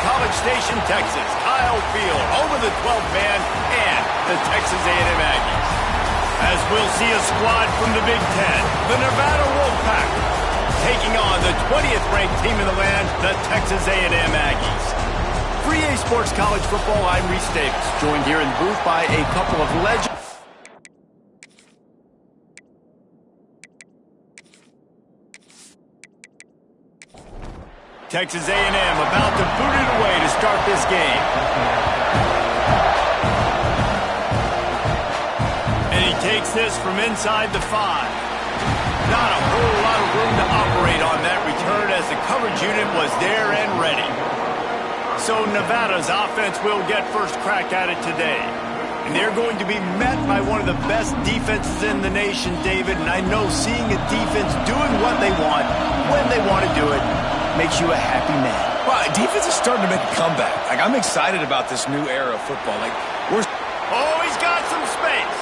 College Station, Texas, Kyle Field, over the 12th man and the Texas A&M Aggies. As we'll see a squad from the Big Ten, the Nevada Wolfpack, taking on the 20th ranked team in the land, the Texas A&M Aggies. For EA Sports College Football, I'm Reese Davis, joined here in the booth by a couple of legends. Texas A&M about to boot it away to start this game. And he takes this from inside the 5. Not a whole lot of room to operate on that return as the coverage unit was there and ready. So Nevada's offense will get first crack at it today. And they're going to be met by one of the best defenses in the nation, David. And I know seeing a defense doing what they want, when they want to do it, makes you a happy man. Well, defense is starting to make a comeback. I'm excited about this new era of football. Oh, he's got some space.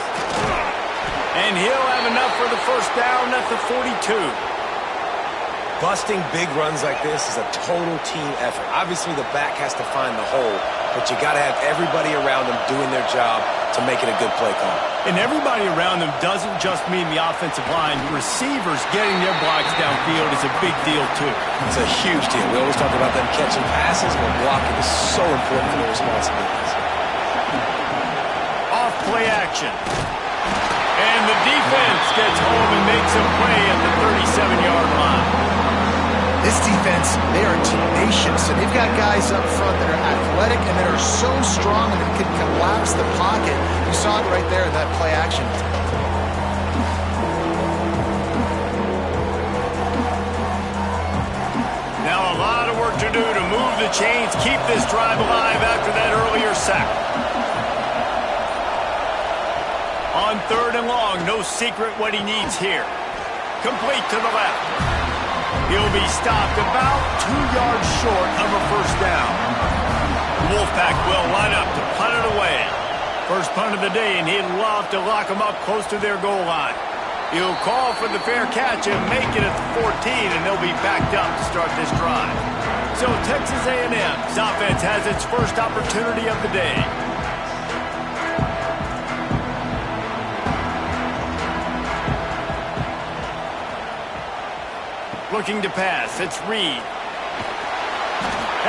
And he'll have enough for the first down at the 42. Busting big runs like this is a total team effort. Obviously, the back has to find the hole, but you got to have everybody around them doing their job to make it a good play call. And everybody around them doesn't just mean the offensive line. Receivers getting their blocks downfield is a big deal, too. It's a huge deal. We always talk about them catching passes, but blocking is so important for their responsibilities. Off play action. And the defense gets home and makes a play at the 37-yard line. This defense, they are tenacious, and they've got guys up front that are athletic and that are so strong and that can collapse the pocket. You saw it right there in that play action. Now a lot of work to do to move the chains, keep this drive alive after that earlier sack. On 3rd and long, no secret what he needs here. Complete to the left. He'll be stopped about 2 yards short of a first down. The Wolfpack will line up to punt it away. First punt of the day, and he'd love to lock them up close to their goal line. He'll call for the fair catch and make it at the 14, and they'll be backed up to start this drive. So Texas A&M's offense has its first opportunity of the day. Looking to pass, it's Reed.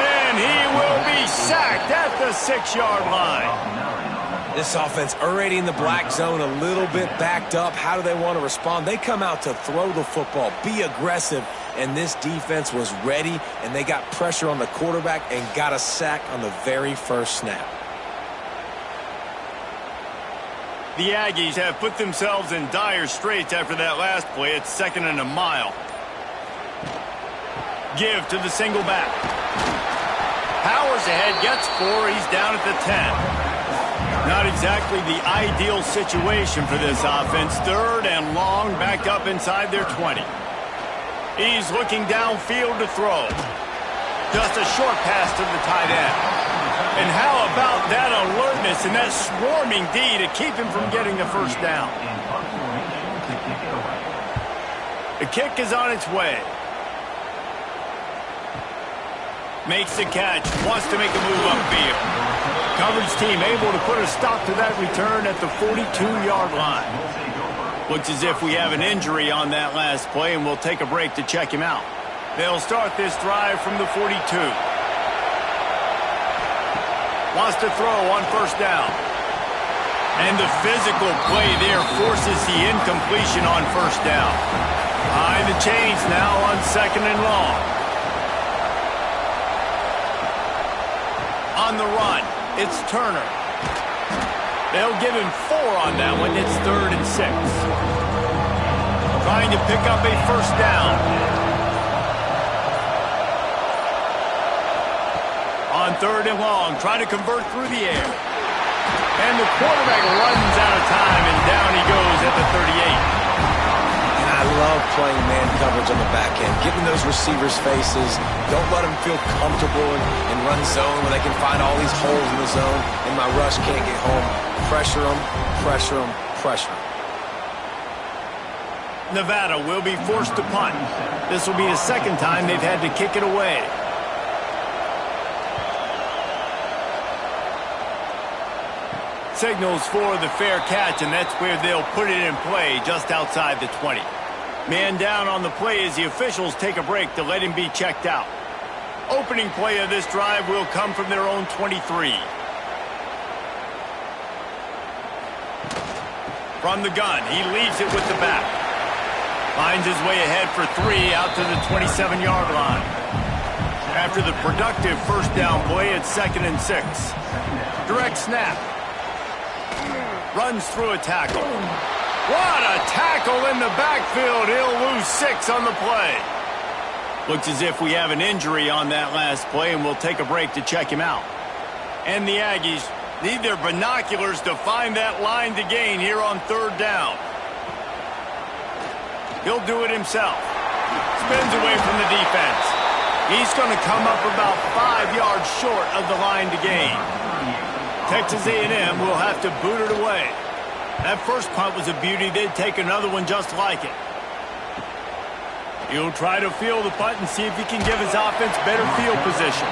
And he will be sacked at the 6-yard line. This offense already in the black zone, a little bit backed up. How do they want to respond? They come out to throw the football, be aggressive, and this defense was ready, and they got pressure on the quarterback and got a sack on the very first snap. The Aggies have put themselves in dire straits after that last play. It's 2nd and a mile. Give to the single back. Powers ahead, gets 4. He's down at the 10. Not exactly the ideal situation for this offense. 3rd and long, backed up inside their 20. He's looking downfield to throw. Just a short pass to the tight end. And how about that alertness and that swarming D to keep him from getting the first down? The kick is on its way. Makes the catch, wants to make a move upfield. Coverage team able to put a stop to that return at the 42-yard line. Looks as if we have an injury on that last play, and we'll take a break to check him out. They'll start this drive from the 42. Wants to throw on first down. And the physical play there forces the incompletion on first down. High the chains now on 2nd and long. On the run, it's Turner. They'll give him 4 on that one. It's 3rd and 6. Trying to pick up a first down. On 3rd and long, trying to convert through the air. And the quarterback runs out of time, and down he goes at the 38. I love playing man coverage on the back end, getting those receivers' faces. Don't let them feel comfortable and run zone where they can find all these holes in the zone, and my rush can't get home. Pressure them, pressure them, pressure them. Nevada will be forced to punt. This will be the second time they've had to kick it away. Signals for the fair catch, and that's where they'll put it in play just outside the 20. Man down on the play as the officials take a break to let him be checked out. Opening play of this drive will come from their own 23. From the gun, he leaves it with the back. Finds his way ahead for 3 out to the 27-yard line. After the productive first down play, it's 2nd and 6. Direct snap. Runs through a tackle. What a tackle in the backfield. He'll lose 6 on the play. Looks as if we have an injury on that last play, and we'll take a break to check him out. And the Aggies need their binoculars to find that line to gain here on 3rd down. He'll do it himself. Spins away from the defense. He's going to come up about 5 yards short of the line to gain. Texas A&M will have to boot it away. That first punt was a beauty. They'd take another one just like it. He'll try to field the punt and see if he can give his offense better field position.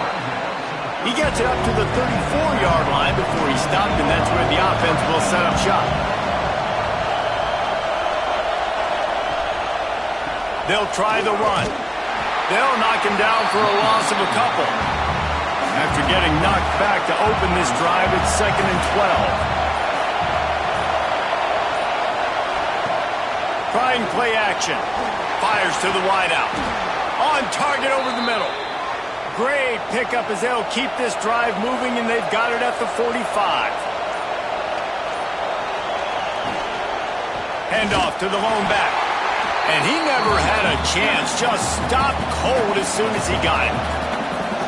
He gets it up to the 34-yard line before he stopped, and that's where the offense will set up shop. They'll try the run. They'll knock him down for a loss of a couple. After getting knocked back to open this drive, it's 2nd and 12. Trying play action. Fires to the wideout. On target over the middle. Great pickup as they'll keep this drive moving, and they've got it at the 45. Handoff to the lone back. And he never had a chance. Just stopped cold as soon as he got it.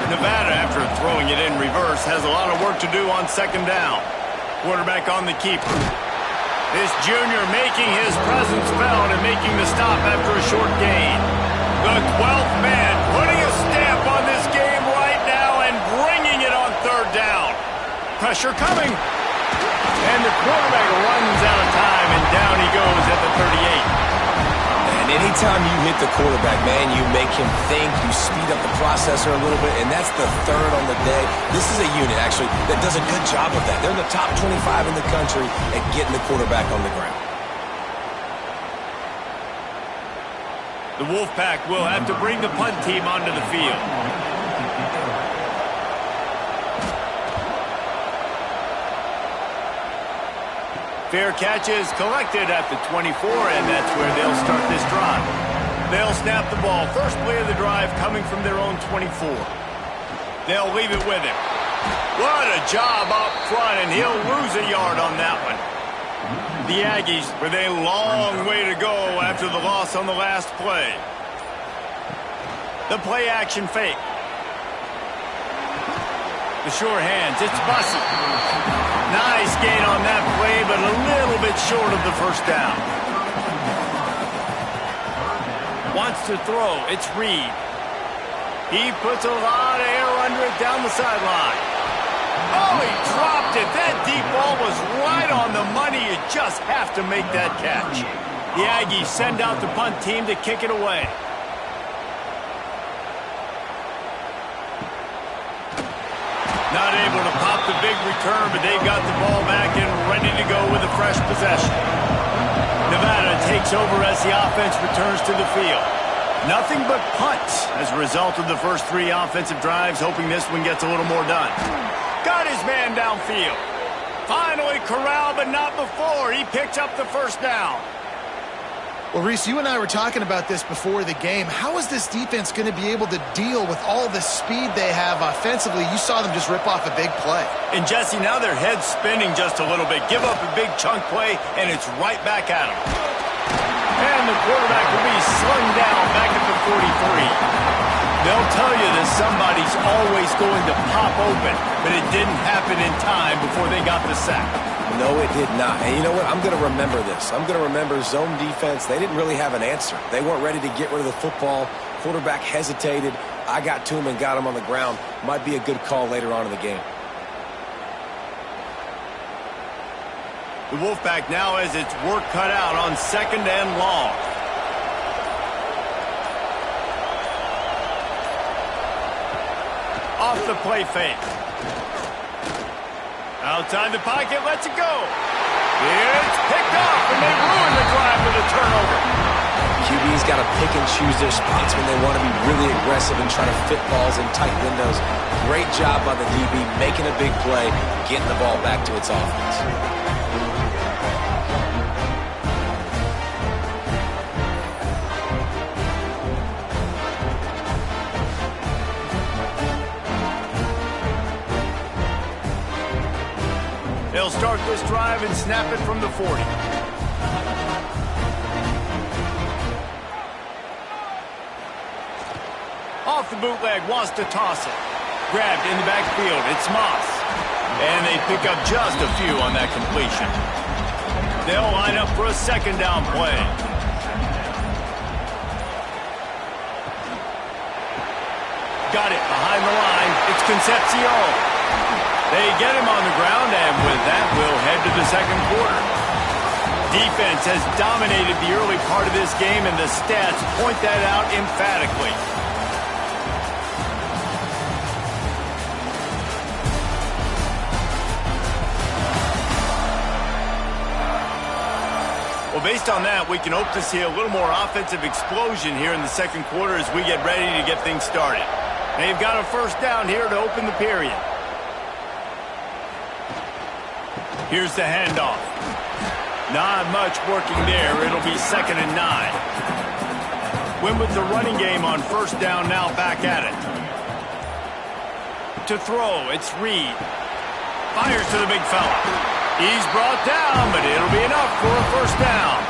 Nevada, after throwing it in reverse, has a lot of work to do on 2nd down. Quarterback on the keeper. This junior making his presence felt and making the stop after a short gain. The 12th man putting a stamp on this game right now and bringing it on 3rd down. Pressure coming. And the quarterback runs out of time, and down he goes at the 38. And anytime you hit the quarterback, man, you make him think, you speed up the processor a little bit, and that's the 3rd on the day. This is a unit, actually, that does a good job of that. They're in the top 25 in the country at getting the quarterback on the ground. The Wolfpack will have to bring the punt team onto the field. Fair catch is collected at the 24, and that's where they'll start this drive. They'll snap the ball. First play of the drive coming from their own 24. They'll leave it with him. What a job up front, and he'll lose a yard on that one. The Aggies with a long way to go after the loss on the last play. The play action fake. The sure hands. It's Bussey. Nice gain on that play, but a little bit short of the first down. Wants to throw. It's Reed. He puts a lot of air under it down the sideline. Oh, he dropped it. That deep ball was right on the money. You just have to make that catch. The Aggies send out the punt team to kick it away. Not able to pop the big return, but they've got the ball back and ready to go with a fresh possession. Nevada takes over as the offense returns to the field. Nothing but punts as a result of the first 3 offensive drives, hoping this one gets a little more done. Got his man downfield. Finally corralled, but not before. He picks up the first down. Well, Reese, you and I were talking about this before the game. How is this defense going to be able to deal with all the speed they have offensively? You saw them just rip off a big play. And, Jesse, now their head's spinning just a little bit. Give up a big chunk play, and it's right back at them. And the quarterback will be slung down back at the 43. They'll tell you that somebody's always going to pop open, but it didn't happen in time before they got the sack. No, it did not. And you know what? I'm going to remember this. I'm going to remember zone defense. They didn't really have an answer. They weren't ready to get rid of the football. Quarterback hesitated. I got to him and got him on the ground. Might be a good call later on in the game. The Wolfpack now has its work cut out on 2nd and long. Off the play fake. Outside the pocket, lets it go. It's picked off, and they ruin the drive with a turnover. QB's got to pick and choose their spots when they want to be really aggressive and try to fit balls in tight windows. Great job by the DB making a big play, getting the ball back to its offense. They'll start this drive and snap it from the 40. Off the bootleg, wants to toss it. Grabbed in the backfield, it's Moss. And they pick up just a few on that completion. They'll line up for a second down play. Got it behind the line. It's Concepcion. They get him on the ground, and with that, we'll head to the second quarter. Defense has dominated the early part of this game, and the stats point that out emphatically. Well, based on that, we can hope to see a little more offensive explosion here in the second quarter as we get ready to get things started. They've got a first down here to open the period. Here's the handoff. Not much working there. It'll be 2nd and 9. Win with the running game on first down, now back at it. To throw, it's Reed. Fires to the big fella. He's brought down, but it'll be enough for a first down.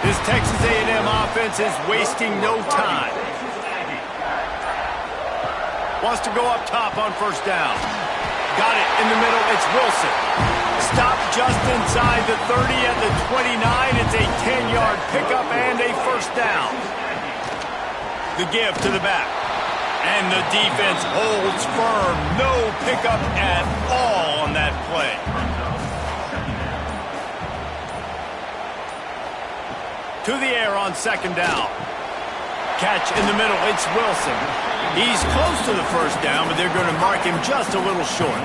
This Texas A&M offense is wasting no time. Wants to go up top on first down. Got it in the middle. It's Wilson. Stopped just inside the 30 at the 29. It's a 10-yard pickup and a first down. The give to the back. And the defense holds firm. No pickup at all on that play. To the air on second down. Catch in the middle. It's Wilson. He's close to the first down, but they're going to mark him just a little short.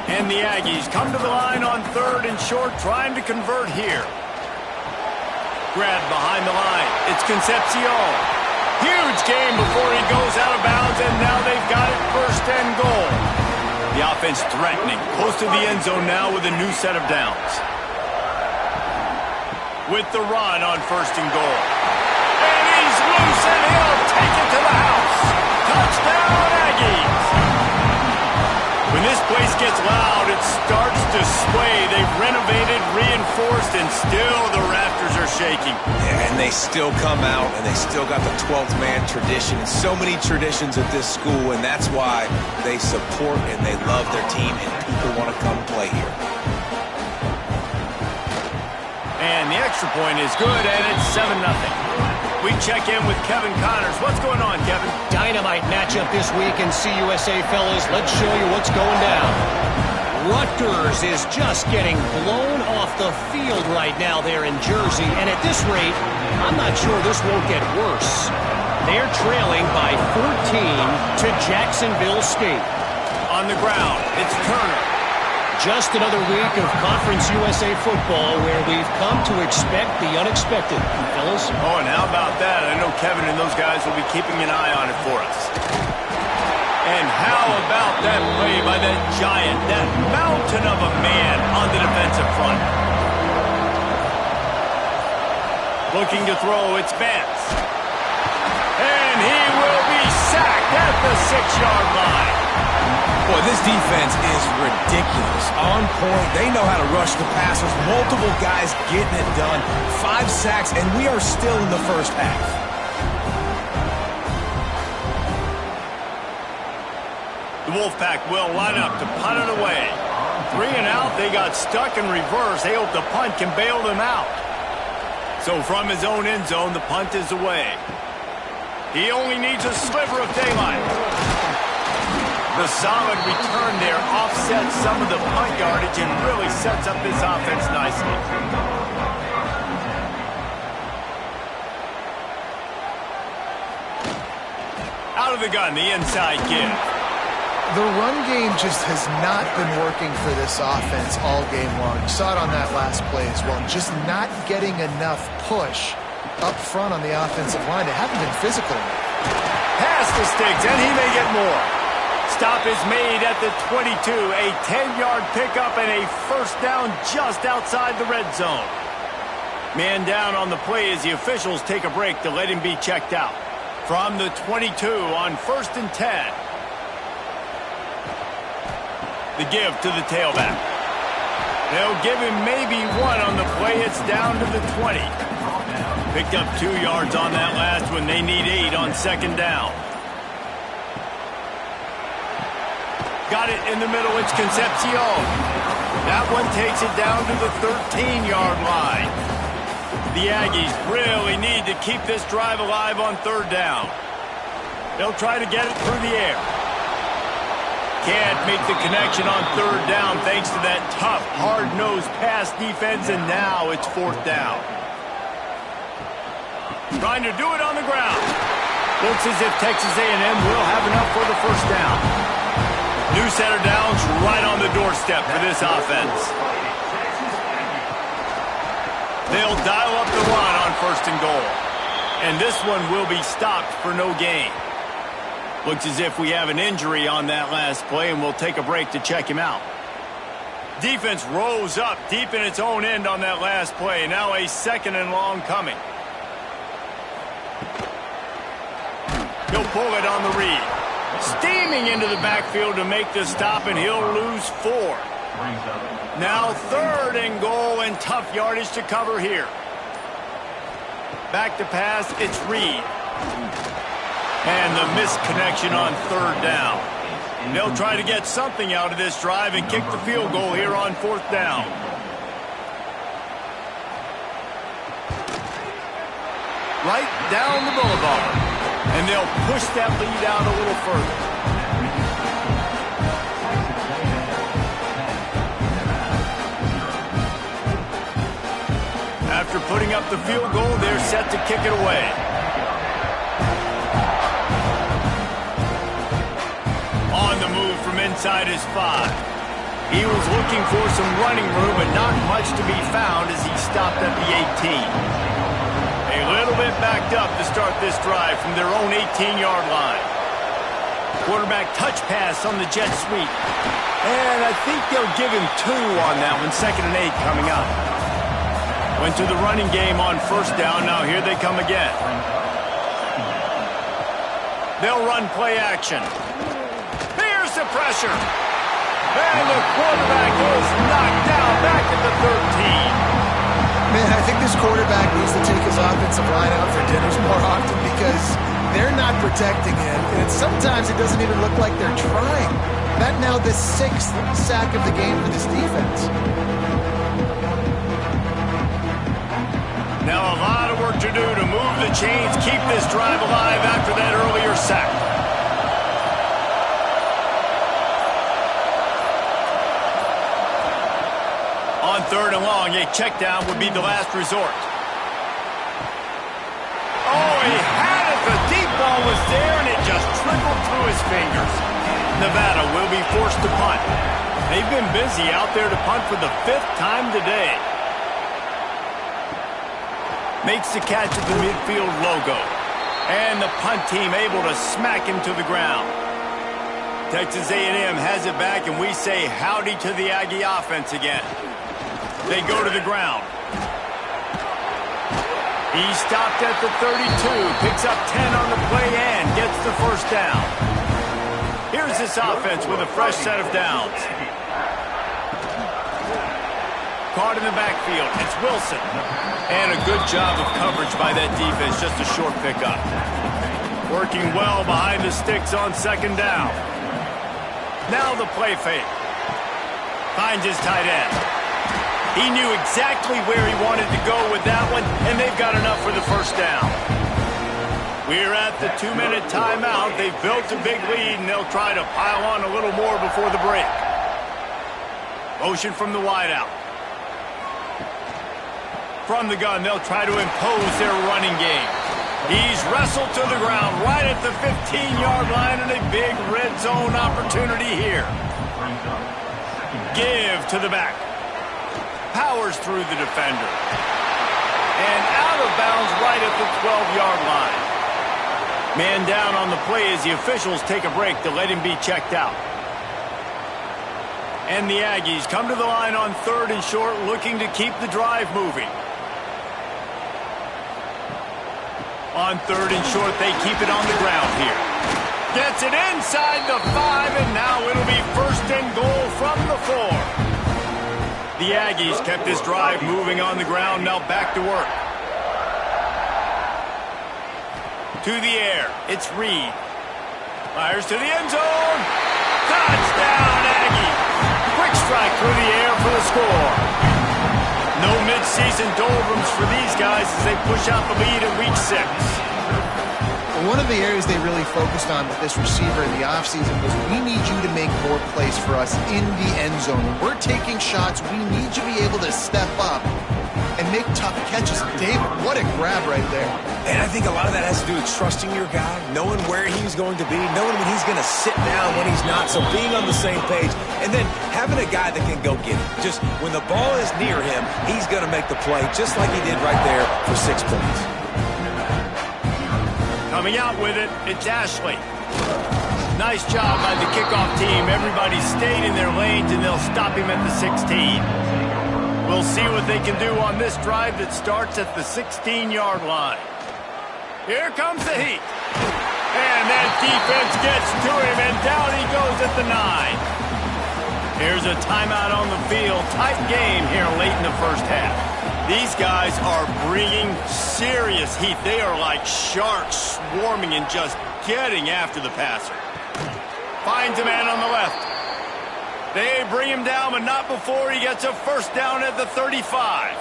And the Aggies come to the line on 3rd and short, trying to convert here. Grabbed behind the line. It's Concepcion. Huge game before he goes out of bounds, and now they've got it 1st and goal. The offense threatening, close to the end zone now with a new set of downs. With the run on 1st and goal. And he's loose, and he'll take it to the house. Touchdown, Aggies. When this place gets loud, it starts to sway. They've renovated, reinforced, and still the rafters are shaking. Yeah, and they still come out, and they still got the 12th man tradition. So many traditions at this school, and that's why they support and they love their team, and people want to come play here. And the extra point is good, and it's 7-0. We check in with Kevin Connors. What's going on, Kevin? Dynamite matchup this week in CUSA, fellas. Let's show you what's going down. Rutgers is just getting blown off the field right now there in Jersey. And at this rate, I'm not sure this won't get worse. They're trailing by 14 to Jacksonville State. On the ground, it's Turner. Just another week of Conference USA football where we've come to expect the unexpected, fellas. Oh, and how about that? I know Kevin and those guys will be keeping an eye on it for us. And how about that play by that giant, that mountain of a man on the defensive front? Looking to throw, it's Vance. And he will be sacked at the 6-yard line. Boy, this defense is ridiculous. On point. They know how to rush the passers. Multiple guys getting it done. 5 sacks, and we are still in the first half. The Wolfpack will line up to punt it away. 3 and out. They got stuck in reverse. They hope the punt can bail them out. So from his own end zone, the punt is away. He only needs a sliver of daylight. The solid return there offsets some of the punt yardage and really sets up this offense nicely. Out of the gun, the inside give. The run game just has not been working for this offense all game long. You saw it on that last play as well. Just not getting enough push up front on the offensive line. They haven't been physical. Pass to Sticks, and he may get more. Stop is made at the 22. A 10-yard pickup and a first down just outside the red zone. Man down on the play as the officials take a break to let him be checked out. From the 22 on 1st and 10. The give to the tailback. They'll give him maybe one on the play. It's down to the 20. Picked up 2 yards on that last one. They need 8 on 2nd down. Got it in the middle. It's Concepcion. That one takes it down to the 13-yard line. The Aggies really need to keep this drive alive on 3rd down. They'll try to get it through the air. Can't make the connection on 3rd down thanks to that tough, hard-nosed pass defense, and now it's 4th down. Trying to do it on the ground. Looks as if Texas A&M will have enough for the 1st down. New set of downs right on the doorstep for this offense. They'll dial up the run on 1st and goal. And this one will be stopped for no gain. Looks as if we have an injury on that last play, and we'll take a break to check him out. Defense rose up deep in its own end on that last play. Now a 2nd and long coming. He'll pull it on the read. Steaming into the backfield to make the stop, and he'll lose 4. Now 3rd and goal, and tough yardage to cover here. Back to pass, it's Reed. And the missed connection on 3rd down. They'll try to get something out of this drive and kick the field goal here on 4th down. Right down the boulevard. And they'll push that lead out a little further. After putting up the field goal, they're set to kick it away. On the move from inside his 5. He was looking for some running room, but not much to be found as he stopped at the 18. A little bit backed up to start this drive from their own 18-yard line. Quarterback touch pass on the jet sweep. And I think they'll give him 2 on that one. 2nd and 8 coming up. Went to the running game on 1st down. Now here they come again. They'll run play action. Here's the pressure. And the quarterback is knocked down back at the 13. Man, I think this quarterback needs to take his offensive line out for dinners more often because they're not protecting him, and sometimes it doesn't even look like they're trying. That now the 6th sack of the game for this defense. Now a lot of work to do to move the chains, keep this drive alive after that earlier sack. On 3rd and long, a check down would be the last resort. Oh, he had it. The deep ball was there, and it just trickled through his fingers. Nevada will be forced to punt. They've been busy out there to punt for the 5th time today. Makes the catch at the midfield logo. And the punt team able to smack him to the ground. Texas A&M has it back, and we say howdy to the Aggie offense again. They go to the ground. He stopped at the 32, picks up 10 on the play, and gets the 1st down. Here's this offense with a fresh set of downs. Caught in the backfield, it's Wilson. And a good job of coverage by that defense, just a short pickup. Working well behind the sticks on 2nd down. Now the play fake. Finds his tight end. He knew exactly where he wanted to go with that one, and they've got enough for the 1st down. We're at the 2-minute timeout. They've built a big lead, and they'll try to pile on a little more before the break. Motion from the wideout. From the gun, they'll try to impose their running game. He's wrestled to the ground right at the 15-yard line, and a big red zone opportunity here. Give to the back. Powers through the defender. And out of bounds right at the 12-yard line. Man down on the play as the officials take a break to let him be checked out. And the Aggies come to the line on 3rd and short, looking to keep the drive moving. On 3rd and short, they keep it on the ground here. Gets it inside the 5, and now it'll be 1st and goal from the 4. The Aggies kept this drive moving on the ground, now back to work. To the air, it's Reed. Fires to the end zone. Touchdown, Aggies. Quick strike through the air for the score. No mid-season doldrums for these guys as they push out the lead in Week 6. One of the areas they really focused on with this receiver in the offseason was, we need you to make more plays for us in the end zone. When we're taking shots, we need you to be able to step up and make tough catches. David, what a grab right there. And I think a lot of that has to do with trusting your guy, knowing where he's going to be, knowing when he's going to sit down, when he's not, so being on the same page, and then having a guy that can go get it. Just when the ball is near him, he's going to make the play, just like he did right there for 6 points. Coming out with it, it's Ashley. Nice job by the kickoff team. Everybody stayed in their lanes, and they'll stop him at the 16. We'll see what they can do on this drive that starts at the 16-yard line. Here comes the heat. And that defense gets to him, and down he goes at the 9. Here's a timeout on the field. Tight game here late in the first half. These guys are bringing serious heat. They are like sharks swarming and just getting after the passer. Finds a man on the left. They bring him down, but not before he gets a first down at the 35.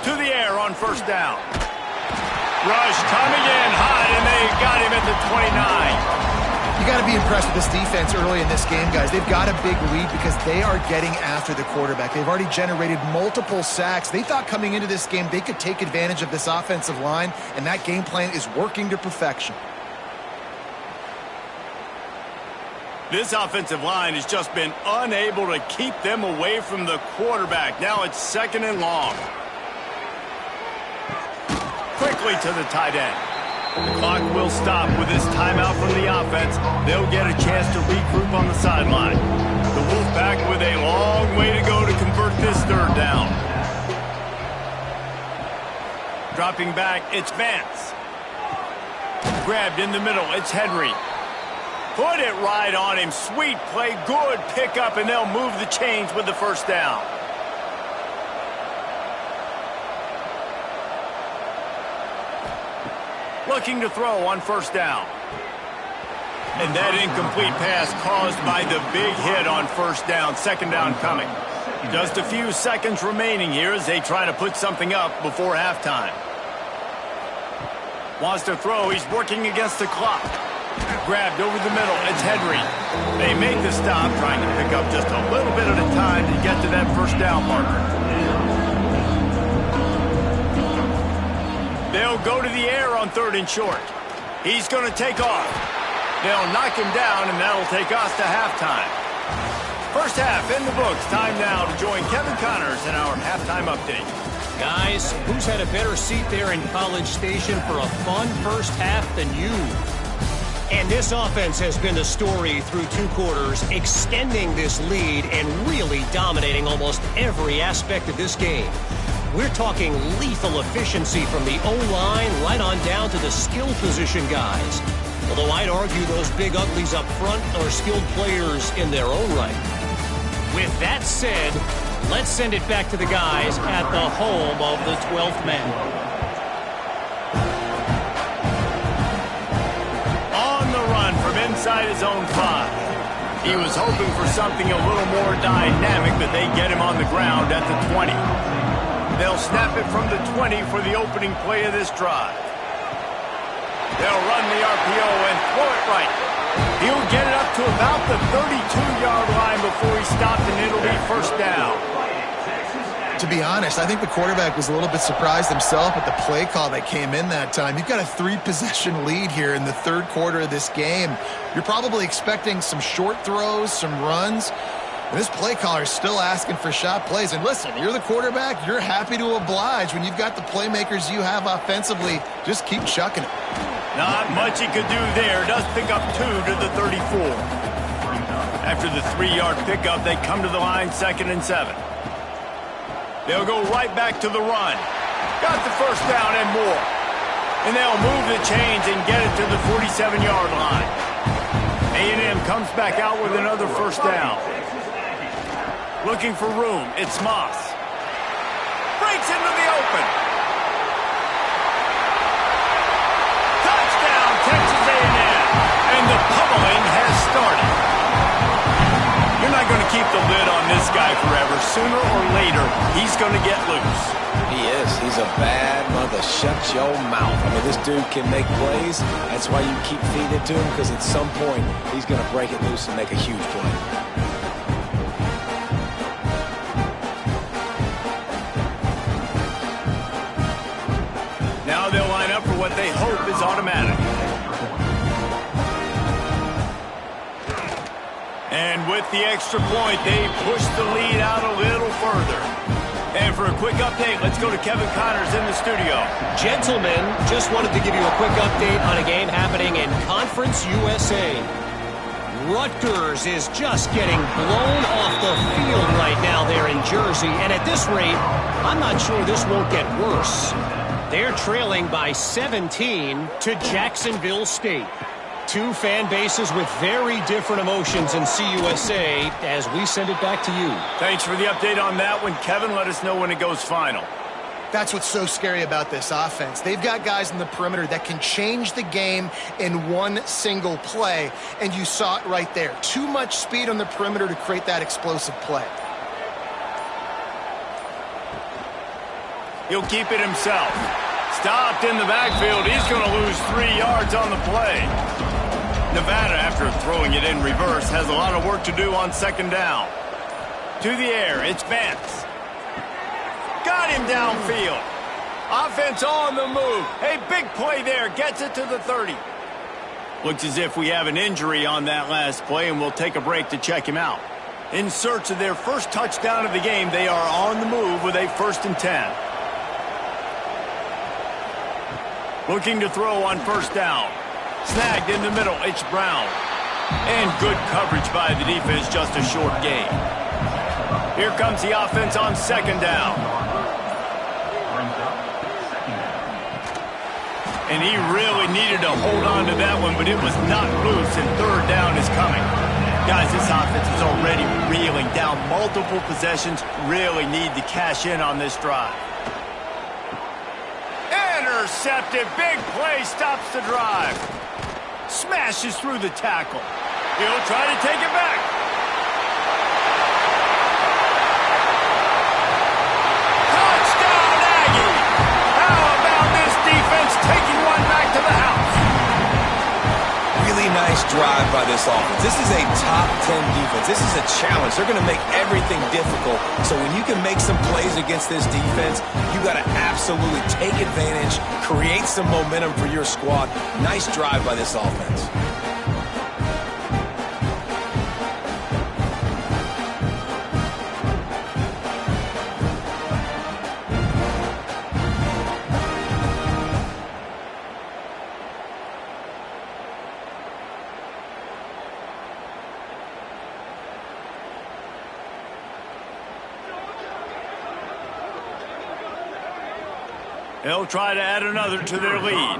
To the air on first down. Rush coming in high, and they got him at the 29. You got to be impressed with this defense early in this game, guys. They've got a big lead because they are getting after the quarterback. They've already generated multiple sacks. They thought coming into this game they could take advantage of this offensive line, and that game plan is working to perfection. This offensive line has just been unable to keep them away from the quarterback. Now it's 2nd and long. Quickly to the tight end. The clock will stop with this timeout from the offense. They'll get a chance to regroup on the sideline. The Wolfpack with a long way to go to convert this 3rd down. Dropping back, it's Vance. Grabbed in the middle, it's Henry. Put it right on him. Sweet play, good pickup, and they'll move the chains with the first down. Looking to throw on first down. And that incomplete pass caused by the big hit on first down. 2nd down coming. Just a few seconds remaining here as they try to put something up before halftime. Wants to throw. He's working against the clock. Grabbed over the middle. It's Henry. They make the stop, trying to pick up just a little bit at a time to get to that first down marker. They'll go to the air on 3rd and short. He's going to take off. They'll knock him down, and that'll take us to halftime. First half in the books. Time now to join Kevin Connors in our halftime update. Guys, who's had a better seat there in College Station for a fun first half than you? And this offense has been the story through 2 quarters, extending this lead and really dominating almost every aspect of this game. We're talking lethal efficiency from the O-line right on down to the skill position guys. Although I'd argue those big uglies up front are skilled players in their own right. With that said, let's send it back to the guys at the home of the 12th man. On the run from inside his own 5. He was hoping for something a little more dynamic, but they get him on the ground at the 20. They'll snap it from the 20 for the opening play of this drive. They'll run the RPO and throw it right. He'll get it up to about the 32-yard line before he stopped, and it'll be first down. To be honest, I think the quarterback was a little bit surprised himself at the play call that came in that time. You've got a 3-possession lead here in the third quarter of this game. You're probably expecting some short throws, some runs. And this play caller is still asking for shot plays. And listen, you're the quarterback. You're happy to oblige when you've got the playmakers you have offensively. Just keep chucking it. Not much he could do there. Does pick up 2 to the 34. After the 3-yard pickup, they come to the line 2nd and 7. They'll go right back to the run. Got the first down and more. And they'll move the chains and get it to the 47-yard line. A&M comes back out with another first down. Looking for room. It's Moss. Breaks into the open. Touchdown, Texas A&M. And the pummeling has started. You're not going to keep the lid on this guy forever. Sooner or later, he's going to get loose. He is. He's a bad mother. Shut your mouth. I mean, this dude can make plays. That's why you keep feeding it to him, because at some point, he's going to break it loose and make a huge play. Now they'll line up for what they hope is automatic. And with the extra point, they push the lead out a little further. And for a quick update, let's go to Kevin Connors in the studio. Gentlemen, just wanted to give you a quick update on a game happening in Conference USA. Rutgers is just getting blown off the field right now there in Jersey. And at this rate, I'm not sure this won't get worse. They're trailing by 17 to Jacksonville State. Two fan bases with very different emotions in CUSA as we send it back to you. Thanks for the update on that one, Kevin. Let us know when it goes final. That's what's so scary about this offense. They've got guys in the perimeter that can change the game in one single play, and you saw it right there. Too much speed on the perimeter to create that explosive play. He'll keep it himself. Stopped in the backfield. He's going to lose 3 yards on the play. Nevada, after throwing it in reverse, has a lot of work to do on 2nd down. To the air, it's Vance. Got him downfield. Offense on the move. Hey, big play there. Gets it to the 30. Looks as if we have an injury on that last play, and we'll take a break to check him out. In search of their first touchdown of the game, they are on the move with a 1st and 10. Looking to throw on 1st down. Snagged in the middle, it's Brown. And good coverage by the defense, just a short gain. Here comes the offense on 2nd down. And he really needed to hold on to that one, but it was not loose, and 3rd down is coming. Guys, this offense is already reeling down multiple possessions. Really need to cash in on this drive. Intercepted. Big play stops the drive. Smashes through the tackle. He'll try to take it back. Touchdown, Aggie! How about this defense taking one back to the house? Really nice drive by this offense. This is a top 10 defense. This is a challenge. They're going to make everything difficult. So when you can make some plays against this defense, you got to absolutely take advantage, create some momentum for your squad. Nice drive by this offense. They'll try to add another to their lead.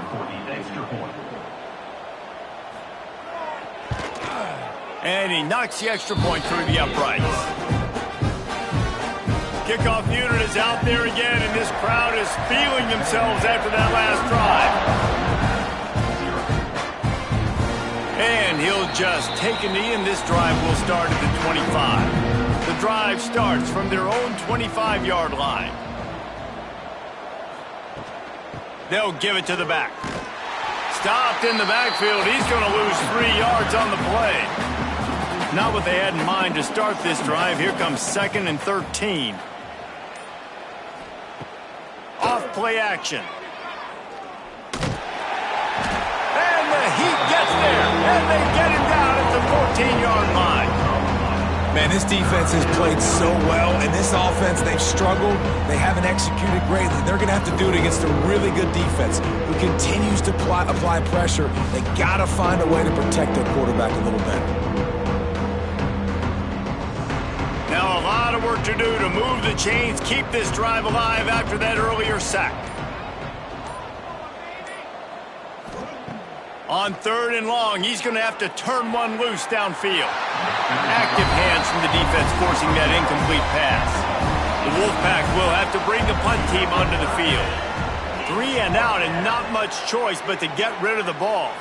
And he knocks the extra point through the uprights. Kickoff unit is out there again, and this crowd is feeling themselves after that last drive. And he'll just take a knee, and this drive will start at the 25. The drive starts from their own 25-yard line. They'll give it to the back. Stopped in the backfield. He's going to lose 3 yards on the play. Not what they had in mind to start this drive. Here comes 2nd and 13. play action. And the Heat gets there, and they get him down at the 14-yard line. Man, this defense has played so well, and this offense, they've struggled. They haven't executed greatly. They're going to have to do it against a really good defense who continues to apply pressure. They got to find a way to protect their quarterback a little better. Now a lot of work to do to move the chains, keep this drive alive after that earlier sack. On 3rd and long, he's going to have to turn one loose downfield. Active hands from the defense forcing that incomplete pass. The Wolfpack will have to bring the punt team onto the field. 3 and out and not much choice but to get rid of the ball.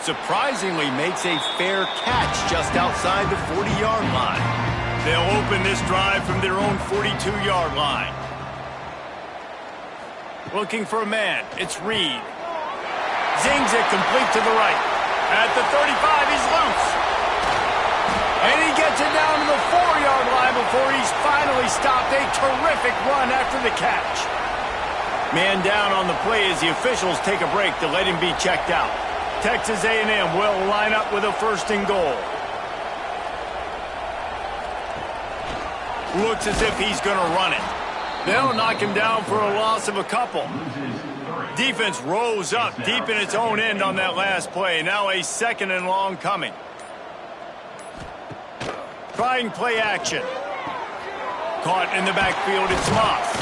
Surprisingly makes a fair catch just outside the 40-yard line. They'll open this drive from their own 42-yard line. Looking for a man. It's Reed. Zings it complete to the right. At the 35, he's loose. And he gets it down to the 4-yard line before he's finally stopped. A terrific run after the catch. Man down on the play as the officials take a break to let him be checked out. Texas A&M will line up with a 1st and goal. Looks as if he's going to run it. They'll knock him down for a loss of a couple. Defense rose up deep in its own end on that last play. Now a 2nd and long coming. Trying play action. Caught in the backfield, it's Moss.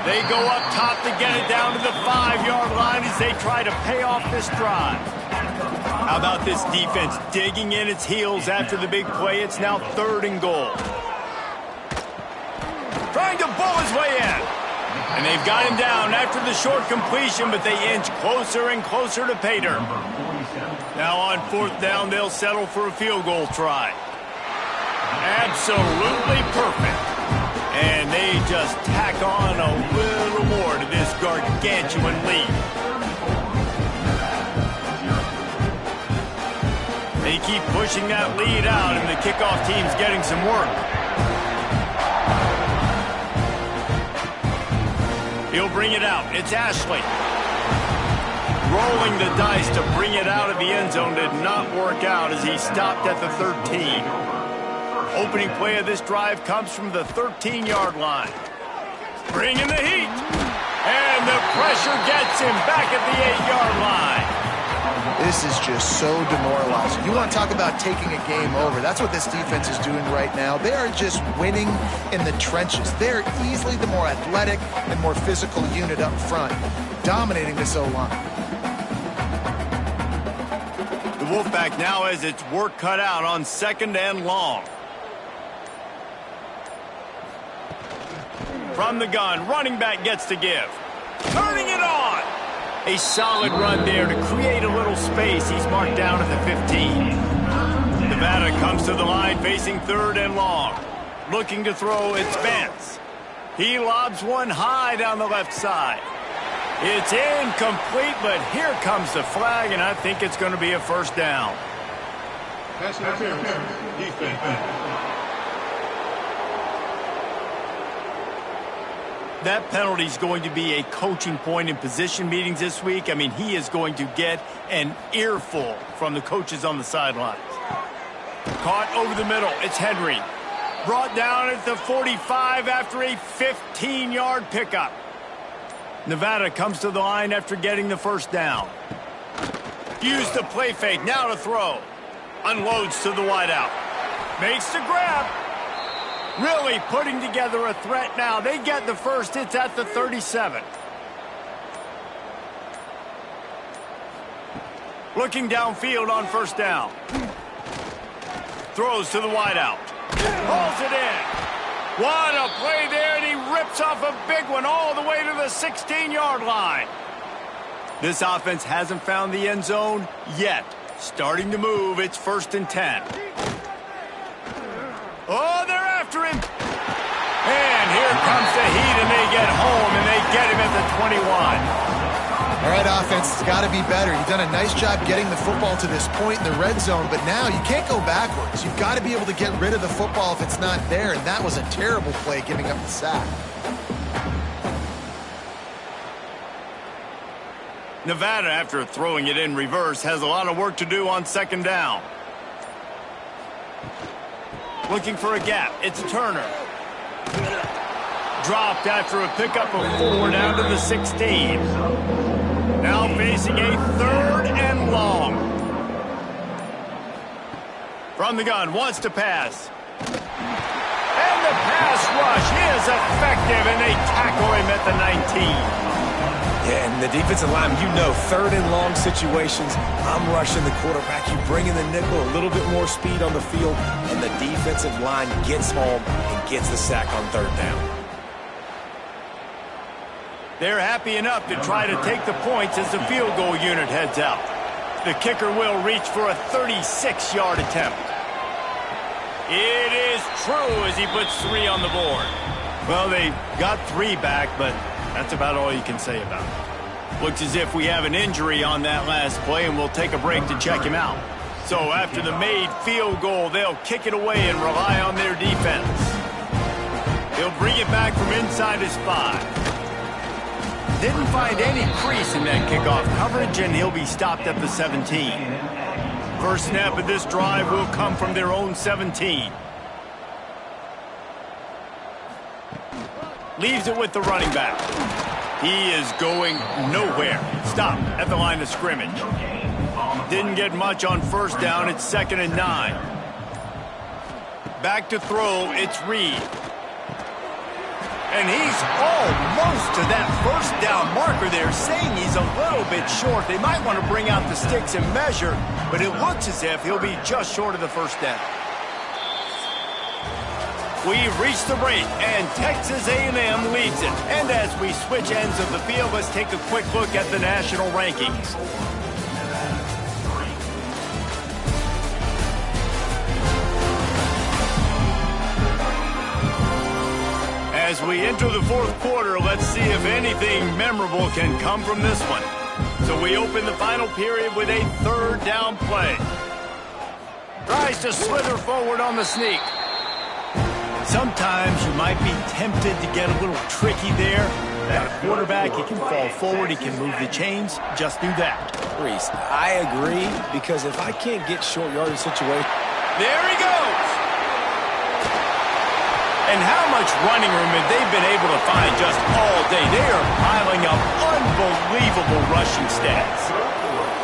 They go up top to get it down to the 5-yard line as they try to pay off this drive. How about this defense digging in its heels after the big play? It's now 3rd and goal. Trying to bull his way in. And they've got him down after the short completion, but they inch closer and closer to pay dirt. Now on 4th down, they'll settle for a field goal try. Absolutely perfect. And they just tack on a little more to this gargantuan lead. They keep pushing that lead out, and the kickoff team's getting some work. He'll bring it out. It's Ashley. Rolling the dice to bring it out of the end zone did not work out as he stopped at the 13. Opening play of this drive comes from the 13-yard line. Bringing the heat. And the pressure gets him back at the 8-yard line. This is just so demoralizing. You want to talk about taking a game over. That's what this defense is doing right now. They are just winning in the trenches. They're easily the more athletic and more physical unit up front, dominating this O-line. The Wolfpack now has its work cut out on 2nd and long. From the gun, running back gets to give. Turning it on. A solid run there to create a little space. He's marked down at the 15. Nevada comes to the line facing 3rd and long. Looking to throw, it's Vance. He lobs one high down the left side. It's incomplete, but here comes the flag, and I think it's going to be a 1st down. Pass interference. Defense. That penalty is going to be a coaching point in position meetings this week. I mean, he is going to get an earful from the coaches on the sidelines. Caught over the middle. It's Henry. Brought down at the 45 after a 15-yard pickup. Nevada comes to the line after getting the 1st down. Use the play fake. Now to throw. Unloads to the wideout. Makes the grab. Really putting together a threat now. They get the 1st. It's at the 37. Looking downfield on 1st down. Throws to the wideout. Pulls it in. What a play there, and he rips off a big one all the way to the 16-yard line. This offense hasn't found the end zone yet. Starting to move. It's 1st and 10. Oh, they're after him. And here comes the Heat, and they get home, and they get him at the 21. All right, offense, it's got to be better. You've done a nice job getting the football to this point in the red zone, but now you can't go backwards. You've got to be able to get rid of the football if it's not there, and that was a terrible play giving up the sack. Nevada, after throwing it in reverse, has a lot of work to do on second down. Looking for a gap. It's Turner. Dropped after a pickup of 4 down to the 16. Now facing a 3rd and long. From the gun, wants to pass. And the pass rush is effective, and they tackle him at the 19. Yeah, and the defensive line, you know, 3rd and long situations, I'm rushing the quarterback. You bring in the nickel, a little bit more speed on the field, and the defensive line gets home and gets the sack on 3rd down. They're happy enough to try to take the points as the field goal unit heads out. The kicker will reach for a 36-yard attempt. It is true as he puts 3 on the board. Well, they got 3 back, but that's about all you can say about it. Looks as if we have an injury on that last play, and we'll take a break to check him out. So after the made field goal, they'll kick it away and rely on their defense. He'll bring it back from inside his 5. Didn't find any crease in that kickoff coverage, and he'll be stopped at the 17. First snap of this drive will come from their own 17. Leaves it with the running back. He is going nowhere. Stop at the line of scrimmage. Didn't get much on first down. It's 2nd and 9. Back to throw. It's Reed. And he's almost to that first down marker there, saying he's a little bit short. They might want to bring out the sticks and measure, but it looks as if he'll be just short of the first down. We've reached the break, and Texas A&M leads it. And as we switch ends of the field, let's take a quick look at the national rankings. As we enter the 4th quarter, let's see if anything memorable can come from this one. So we open the final period with a 3rd down play. Tries to slither forward on the sneak. Sometimes you might be tempted to get a little tricky there. Got a quarterback, he can fall forward, he can move the chains. Just do that. Reese, I agree, because if I can't get short yardage situation... There he goes! And how much running room have they been able to find just all day? They are piling up unbelievable rushing stats.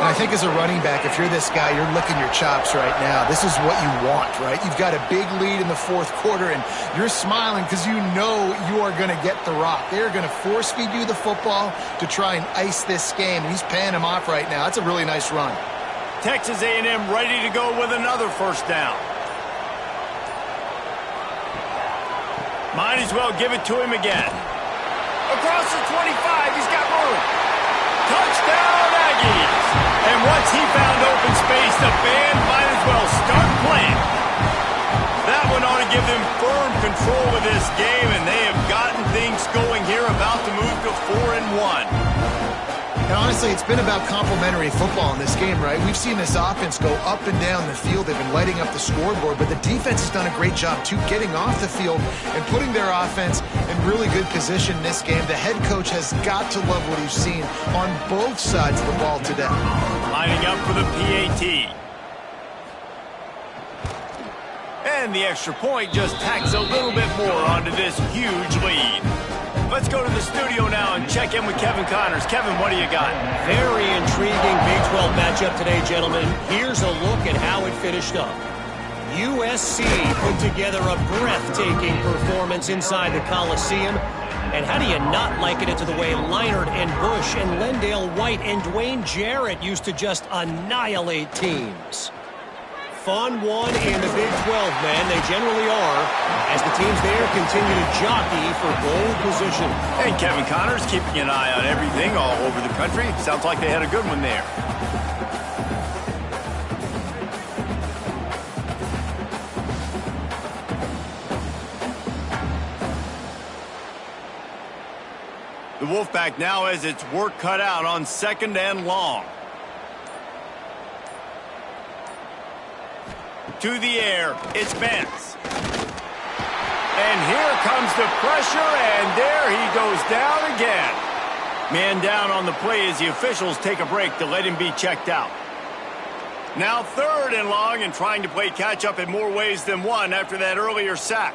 And I think as a running back, if you're this guy, you're licking your chops right now. This is what you want, right? You've got a big lead in the 4th quarter, and you're smiling because you know you are going to get the rock. They're going to force-feed you the football to try and ice this game. He's paying him off right now. That's a really nice run. Texas A&M ready to go with another first down. Might as well give it to him again. Across the 25, he's got room. Touchdown, Aggies! And once he found open space, the band might as well start playing. That one ought to give them firm control of this game, and they have gotten things going here, about to move to 4-1. And honestly, it's been about complementary football in this game, right? We've seen this offense go up and down the field. They've been lighting up the scoreboard, but the defense has done a great job, too, getting off the field and putting their offense in really good position in this game. The head coach has got to love what he's seen on both sides of the ball today. Lining up for the PAT. And the extra point just tacks a little bit more onto this huge lead. Let's go to the studio now and check in with Kevin Connors. Kevin, what do you got? Very intriguing Big 12 matchup today, gentlemen. Here's a look at how it finished up. USC put together a breathtaking performance inside the Coliseum. And how do you not liken it to the way Leinart and Bush and Lendale White and Dwayne Jarrett used to just annihilate teams? Fun one in the Big 12, man. They generally are, as the teams there continue to jockey for goal position. Hey, Kevin Connors, keeping an eye on everything all over the country. Sounds like they had a good one there. The Wolfpack now has its work cut out on 2nd and long. To the air, it's Bentz. And here comes the pressure, and there he goes down again. Man down on the play as the officials take a break to let him be checked out. Now 3rd and long, and trying to play catch-up in more ways than one after that earlier sack.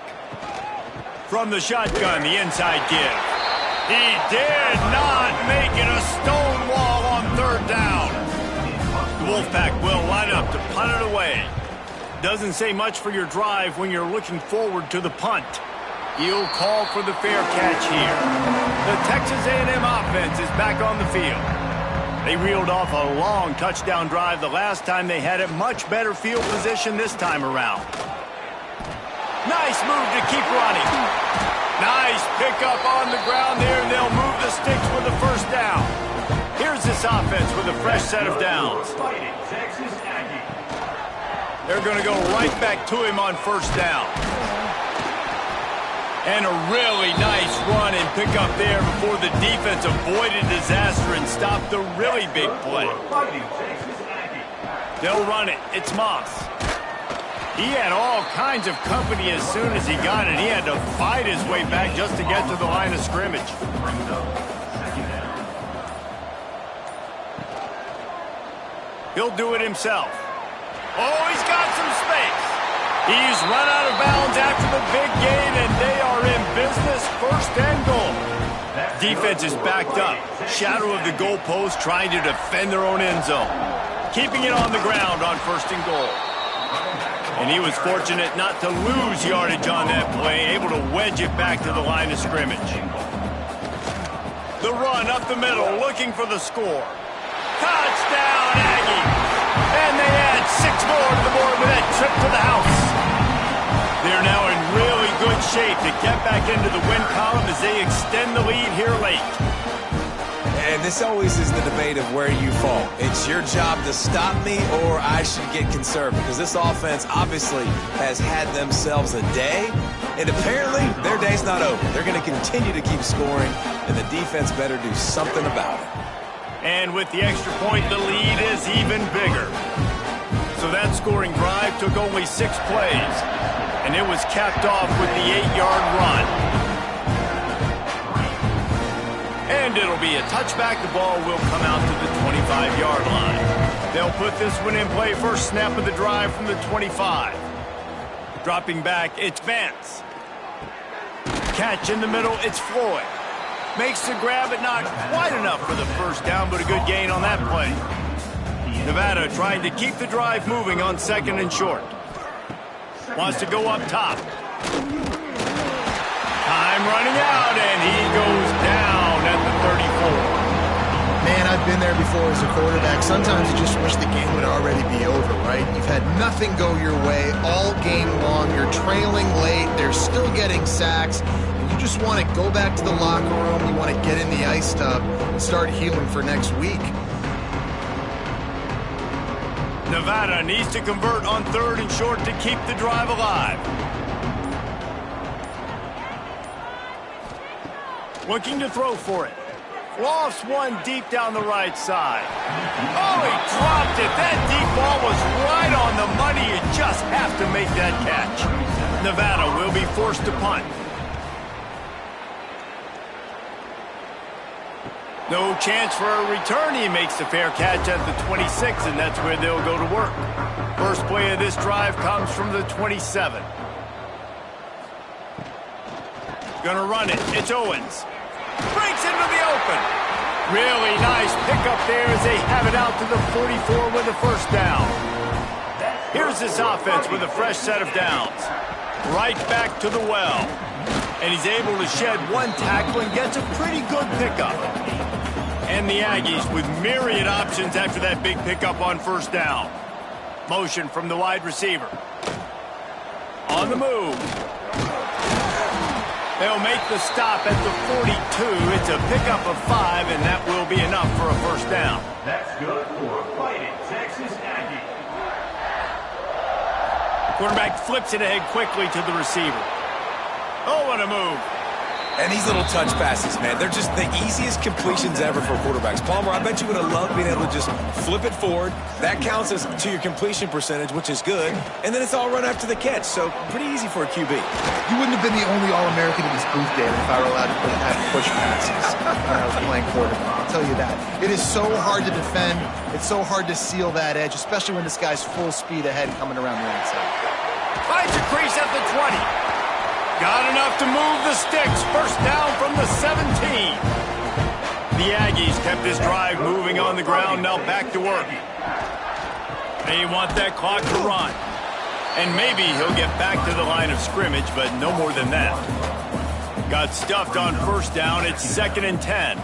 From the shotgun, the inside give. He did not make it a stone wall on 3rd down. The Wolfpack will line up to punt it away. Doesn't say much for your drive when you're looking forward to the punt. He'll call for the fair catch here. The Texas A&M offense is back on the field. They reeled off a long touchdown drive the last time they had a much better field position this time around. Nice move to keep running. Nice pickup on the ground there, and they'll move the sticks with the 1st down. Here's this offense with a fresh set of downs. They're going to go right back to him on 1st down. And a really nice run and pick up there before the defense avoided disaster and stopped the really big play. They'll run it. It's Moss. He had all kinds of company as soon as he got it. He had to fight his way back just to get to the line of scrimmage. He'll do it himself. Oh, he's got some space. He's run out of bounds after the big gain, and they are in business. 1st and goal. Defense is backed up. Shadow of the goalpost trying to defend their own end zone. Keeping it on the ground on 1st and goal. And he was fortunate not to lose yardage on that play, able to wedge it back to the line of scrimmage. The run up the middle, looking for the score. Touchdown, Aggie! And they add 6 more to the board with that trip to the house. They're now in really good shape to get back into the win column as they extend the lead here late. And this always is the debate of where you fall. It's your job to stop me, or I should get conservative, because this offense obviously has had themselves a day, and apparently their day's not over. They're going to continue to keep scoring, and the defense better do something about it. And with the extra point, the lead is even bigger. So that scoring drive took only 6 plays, and it was capped off with the 8-yard run. And it'll be a touchback. The ball will come out to the 25-yard line. They'll put this one in play. First snap of the drive from the 25. Dropping back, it's Vance. Catch in the middle, it's Floyd. Makes the grab, but not quite enough for the 1st down, but a good gain on that play. Nevada trying to keep the drive moving on 2nd and short. Wants to go up top. Time running out, and he goes down at the 34. Man, I've been there before as a quarterback. Sometimes you just wish the game would already be over, right? You've had nothing go your way all game long. You're trailing late. They're still getting sacks. And you just want to go back to the locker room. You want to get in the ice tub and start healing for next week. Nevada needs to convert on 3rd and short to keep the drive alive. Looking to throw for it. Lofts one deep down the right side. Oh, he dropped it. That deep ball was right on the money. You just have to make that catch. Nevada will be forced to punt. No chance for a return. He makes the fair catch at the 26, and that's where they'll go to work. First play of this drive comes from the 27. Gonna run it. It's Owens. Breaks into the open. Really nice pickup there as they have it out to the 44 with a 1st down. Here's this offense with a fresh set of downs. Right back to the well. And he's able to shed one tackle and gets a pretty good pickup. And the Aggies with myriad options after that big pickup on 1st down. Motion from the wide receiver. On the move. They'll make the stop at the 42. It's a pickup of 5, and that will be enough for a 1st down. That's good for a fighting Texas Aggie. Quarterback flips it ahead quickly to the receiver. Oh, what a move. And these little touch passes, man, they're just the easiest completions ever for quarterbacks. Palmer, I bet you would have loved being able to just flip it forward. That counts as to your completion percentage, which is good. And then it's all run after the catch, so pretty easy for a QB. You wouldn't have been the only All-American in this booth, David, if I were allowed to have push passes when I was playing quarterback. I'll tell you that. It is so hard to defend. It's so hard to seal that edge, especially when this guy's full speed ahead coming around the outside. Finds a crease at the 20. Got enough to move the sticks. First down from the 17. The Aggies kept this drive moving on the ground. Now back to work. They want that clock to run. And maybe he'll get back to the line of scrimmage, but no more than that. Got stuffed on first down. It's 2nd and 10.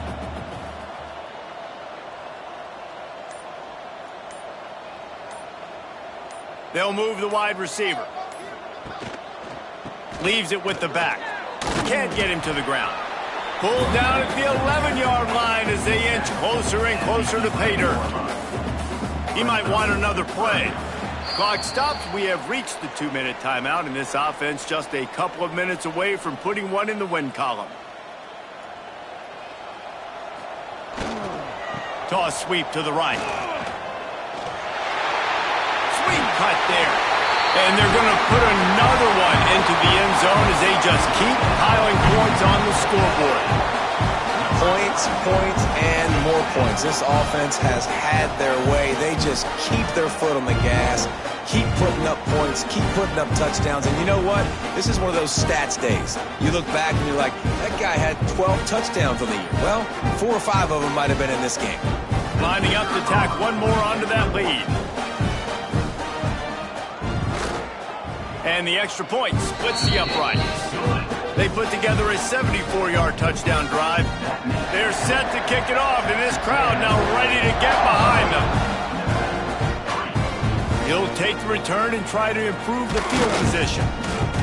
They'll move the wide receiver. Leaves it with the back. Can't get him to the ground. Pulled down at the 11-yard line as they inch closer and closer to pay dirt. He might want another play. Clock stops. We have reached the 2-minute timeout, and this offense just a couple of minutes away from putting one in the win column. Toss sweep to the right. Sweep cut there. And they're going to put another one into the end zone as they just keep piling points on the scoreboard. Points, points, and more points. This offense has had their way. They just keep their foot on the gas, keep putting up points, keep putting up touchdowns. And you know what? This is one of those stats days. You look back and you're like, that guy had 12 touchdowns on the year. Well, 4 or 5 of them might have been in this game. Lining up to tack one more onto that lead. And the extra point splits the uprights. They put together a 74-yard touchdown drive. They're set to kick it off, and this crowd now ready to get behind them. He'll take the return and try to improve the field position.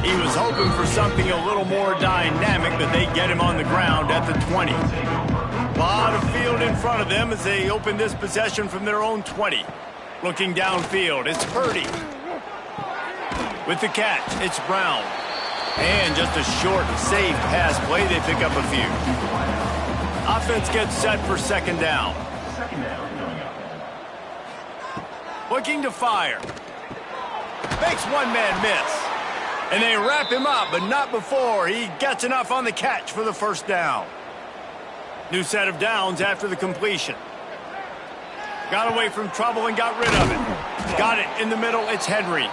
He was hoping for something a little more dynamic, but they get him on the ground at the 20. A lot of field in front of them as they open this possession from their own 20. Looking downfield, it's Purdy. With the catch, it's Brown. And just a short, safe pass play, they pick up a few. Offense gets set for 2nd down. Looking to fire. Makes one man miss. And they wrap him up, but not before he gets enough on the catch for the 1st down. New set of downs after the completion. Got away from trouble and got rid of it. Got it in the middle, it's Henry.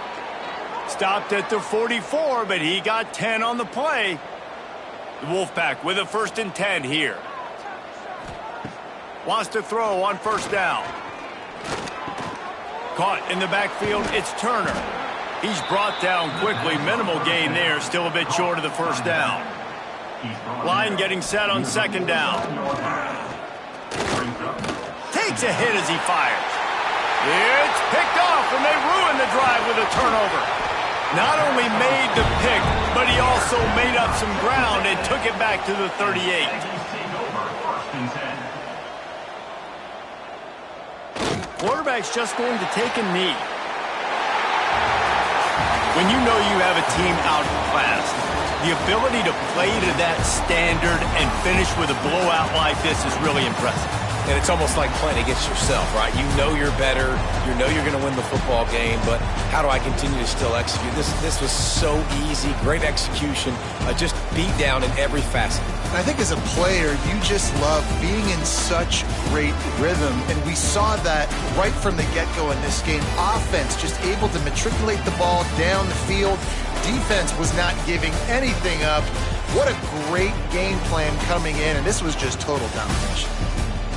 Stopped at the 44, but he got 10 on the play. The Wolfpack with a 1st and 10 here. Wants to throw on 1st down. Caught in the backfield, it's Turner. He's brought down quickly. Minimal gain there, still a bit short of the 1st down. Line getting set on 2nd down. Takes a hit as he fires. It's picked off, and they ruin the drive with a turnover. Not only made the pick, but he also made up some ground and took it back to the 38. Quarterback's just going to take a knee. When you know you have a team outclassed, the ability to play to that standard and finish with a blowout like this is really impressive. And it's almost like playing against yourself, right? You know you're better. You know you're going to win the football game, but how do I continue to still execute? This was so easy. Great execution. Just beat down in every facet. And I think as a player, you just love being in such great rhythm. And we saw that right from the get-go in this game. Offense just able to matriculate the ball down the field. Defense was not giving anything up. What a great game plan coming in, and this was just total domination.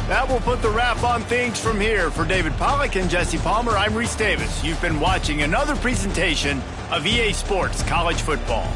That will put the wrap on things from here. For David Pollack and Jesse Palmer, I'm Reese Davis. You've been watching another presentation of EA Sports College Football.